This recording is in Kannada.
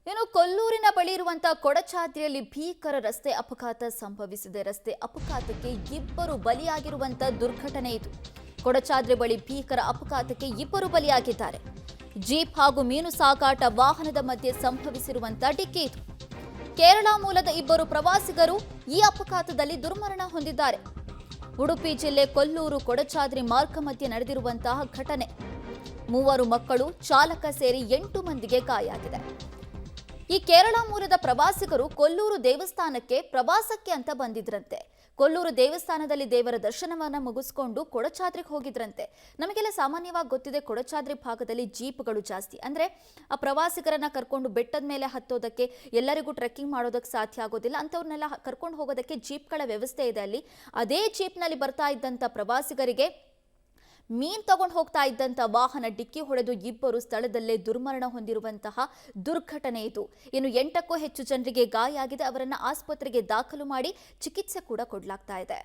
ಇನ್ನು ಕೊಲ್ಲೂರಿನ ಬಳಿ ಇರುವಂತಹ ಕೊಡಚಾದ್ರಿಯಲ್ಲಿ ಭೀಕರ ರಸ್ತೆ ಅಪಘಾತ ಸಂಭವಿಸಿದೆ. ರಸ್ತೆ ಅಪಘಾತಕ್ಕೆ ಇಬ್ಬರು ಬಲಿಯಾಗಿರುವಂತಹ ದುರ್ಘಟನೆ ಇದು. ಕೊಡಚಾದ್ರಿ ಬಳಿ ಭೀಕರ ಅಪಘಾತಕ್ಕೆ ಇಬ್ಬರು ಬಲಿಯಾಗಿದ್ದಾರೆ. ಜೀಪ್ ಹಾಗೂ ಮೀನು ಸಾಗಾಟ ವಾಹನದ ಮಧ್ಯೆ ಸಂಭವಿಸಿರುವಂತಹ ಡಿಕ್ಕಿ ಇದು. ಕೇರಳ ಮೂಲದ ಇಬ್ಬರು ಪ್ರವಾಸಿಗರು ಈ ಅಪಘಾತದಲ್ಲಿ ದುರ್ಮರಣ ಹೊಂದಿದ್ದಾರೆ. ಉಡುಪಿ ಜಿಲ್ಲೆ ಕೊಲ್ಲೂರು ಕೊಡಚಾದ್ರಿ ಮಾರ್ಗ ಮಧ್ಯೆ ನಡೆದಿರುವಂತಹ ಘಟನೆ. 3 ಮಕ್ಕಳು, ಚಾಲಕ ಸೇರಿ 8 ಮಂದಿಗೆ ಗಾಯ ಆಗಿದೆ. ಈ ಕೇರಳ ಮೂಲದ ಪ್ರವಾಸಿಗರು ಕೊಲ್ಲೂರು ದೇವಸ್ಥಾನಕ್ಕೆ ಪ್ರವಾಸಕ್ಕೆ ಅಂತ ಬಂದಿದ್ರಂತೆ. ಕೊಲ್ಲೂರು ದೇವಸ್ಥಾನದಲ್ಲಿ ದೇವರ ದರ್ಶನವನ್ನ ಮುಗಿಸ್ಕೊಂಡು ಕೊಡಚಾದ್ರಿಗೆ ಹೋಗಿದ್ರಂತೆ. ನಮಗೆಲ್ಲ ಸಾಮಾನ್ಯವಾಗಿ ಗೊತ್ತಿದೆ, ಕೊಡಚಾದ್ರಿ ಭಾಗದಲ್ಲಿ ಜೀಪ್ಗಳು ಜಾಸ್ತಿ. ಅಂದ್ರೆ ಆ ಪ್ರವಾಸಿಗರನ್ನ ಕರ್ಕೊಂಡು ಬೆಟ್ಟದ ಮೇಲೆ ಹತ್ತೋದಕ್ಕೆ, ಎಲ್ಲರಿಗೂ ಟ್ರೆಕ್ಕಿಂಗ್ ಮಾಡೋದಕ್ಕೆ ಸಾಧ್ಯ ಆಗೋದಿಲ್ಲ. ಅಂಥವ್ರನ್ನೆಲ್ಲ ಕರ್ಕೊಂಡು ಹೋಗೋದಕ್ಕೆ ಜೀಪ್ಗಳ ವ್ಯವಸ್ಥೆ ಇದೆ ಅಲ್ಲಿ. ಅದೇ ಜೀಪ್ನಲ್ಲಿ ಬರ್ತಾ ಇದ್ದಂಥ ಪ್ರವಾಸಿಗರಿಗೆ ಮೀನ್ ತಗೊಂಡು ಹೋಗ್ತಾ ಇದ್ದಂಥ ವಾಹನ ಡಿಕ್ಕಿ ಹೊಡೆದು ಇಬ್ಬರು ಸ್ಥಳದಲ್ಲೇ ದುರ್ಮರಣ ಹೊಂದಿರುವಂತಹ ದುರ್ಘಟನೆ ಇದು. ಇನ್ನು 8ಕ್ಕೂ ಹೆಚ್ಚು ಜನರಿಗೆ ಗಾಯ ಆಗಿದೆ. ಅವರನ್ನ ಆಸ್ಪತ್ರೆಗೆ ದಾಖಲು ಮಾಡಿ ಚಿಕಿತ್ಸೆ ಕೂಡ ಕೊಡಲಾಗ್ತಾ ಇದೆ.